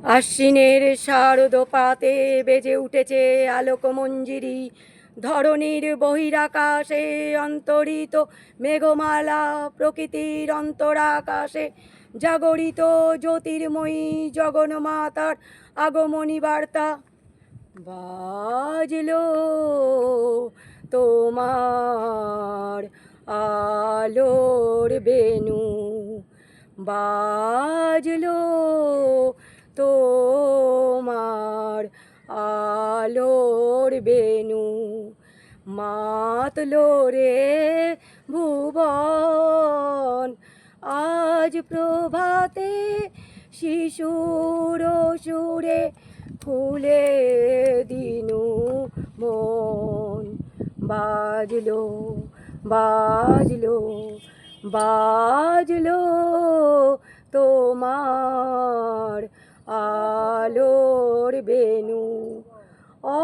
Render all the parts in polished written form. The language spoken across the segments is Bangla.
আশ্বিনের শারদপাতে বেজে উঠেছে আলোকমঞ্জিরি। ধরণীর বহিরাকাশে অন্তরিত মেঘমালা, প্রকৃতির অন্তরাকাশে জাগরিত জ্যোতির্ময়ী জগন্মাতার আগমনী বার্তা। বাজলো তোমার আলোর বেনু, বাজলো তোমার আলোর বেনু, মাতলো রে ভুবন আজ প্রভাতে শিশুর সুরে ফুলে দিনু মন। বাজলো বাজলো বাজলো তোমার আলোর বেনু,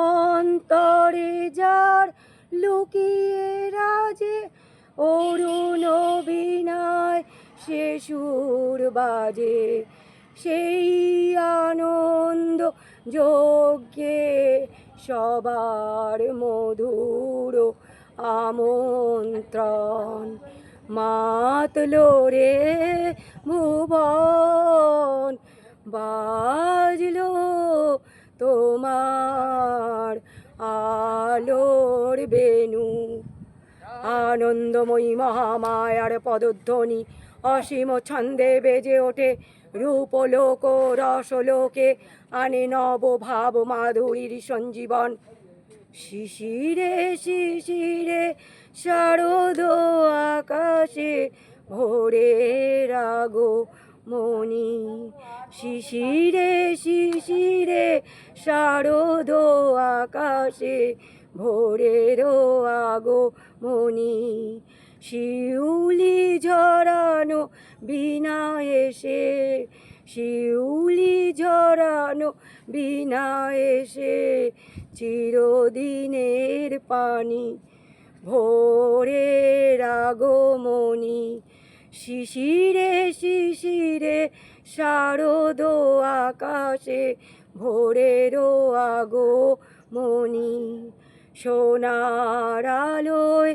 অন্তরে যার লুকিয়ে রাজে অরুণ বিনায় সে সুর বাজে, সেই আনন্দ যজ্ঞে সবার মধুর আমন্ত্রণ। মাতলো রে ভুবন, বাজলো তোমার আলোর বেনু। আনন্দময়ী মহামায়ার পদধ্বনি অসীম ছন্দে বেজে ওঠে রূপলোক রসলোকে, আনে নব ভাব মাধুরীর সঞ্জীবন। শিশিরে শিশিরে শারদ আকাশে ভোরের আগমনী, শিশিরে শিশিরে শারদ আকাশে ভোরের আগমনী। শিউলি ঝরানো বিনা এসে, শিউলি ঝরানো বিনা এসে চিরদিনের পানি ভোরের আগমনী। শিশিরে শিশিরে শারদ আকাশে ভোরের আগমনী। সোনার আলোয়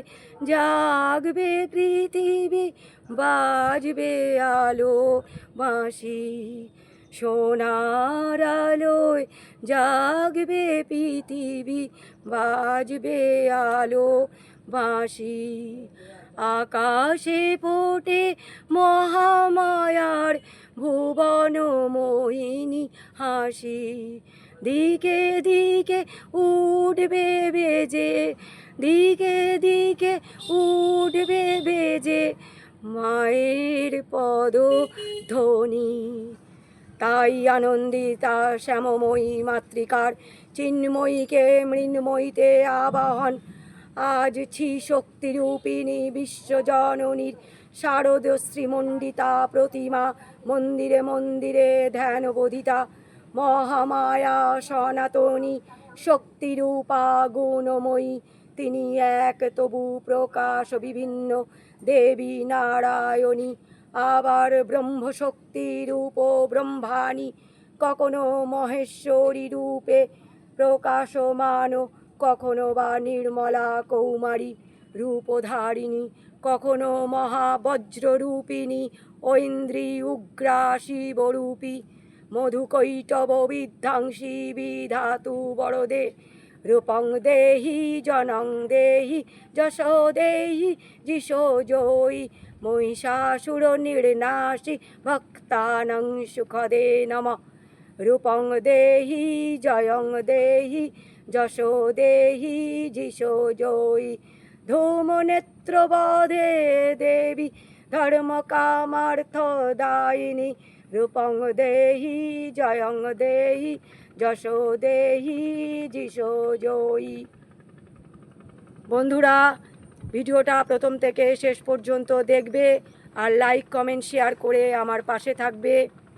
জাগবে পৃথিবী, বাজবে আলো বাঁশি। সোনার আলোয় জাগবে পৃথিবী, বাজবে আলো বাঁশি। আকাশে ফোটে মহামায়ার ভুবন মোহিনী হাসি, দিকে দিকে উঠবে বেজে, দিকে দিকে উঠবে বেজে মায়ের পদধ্বনি। তাই আনন্দিতা শ্যামময়ী মাতৃকার চিন্ময়ীকে মৃন্ময়ীতে আবাহন। আজ ছি শক্তিরূপিণী বিশ্বজননীর শারদ শ্রীমণ্ডিতা প্রতিমা মন্দিরে মন্দিরে ধ্যানবোধিতা। মহামায়া সনাতনী শক্তিরূপা গুণময়ী, তিনি এক তবু প্রকাশ বিভিন্ন দেবী নারায়ণী। আবার ব্রহ্মশক্তি রূপ ব্রহ্মাণী, কখনো মহেশ্বরী রূপে প্রকাশমান, কখনো বা নির্মলা কৌমারী রূপধারিণী, কখনো মহাবজ্ররূপিণী ঐন্দ্রী উগ্রা শিবরূপী। মধুকৈটব বিধ্বংসী বিধাতু বরদে, রূপং দেহি জনং দেহি যশো দেহি যিশো জয়ী। মহিষাসুর নির্নাশি ভক্তানাং সুখদে নমঃ। রূপং দেহি জয়ং দেহি যশো দেহি যিশো জয়ী। ধূমনেত্রবধে দেবী ধর্ম কামার্থদায়িনী, রূপং দেহি জয়ং দেহি যশো দেহি যিশো জয়ী। বন্ধুরা, ভিডিওটা প্রথম থেকে শেষ পর্যন্ত দেখবে আর লাইক কমেন্ট শেয়ার করে আমার পাশে থাকবে।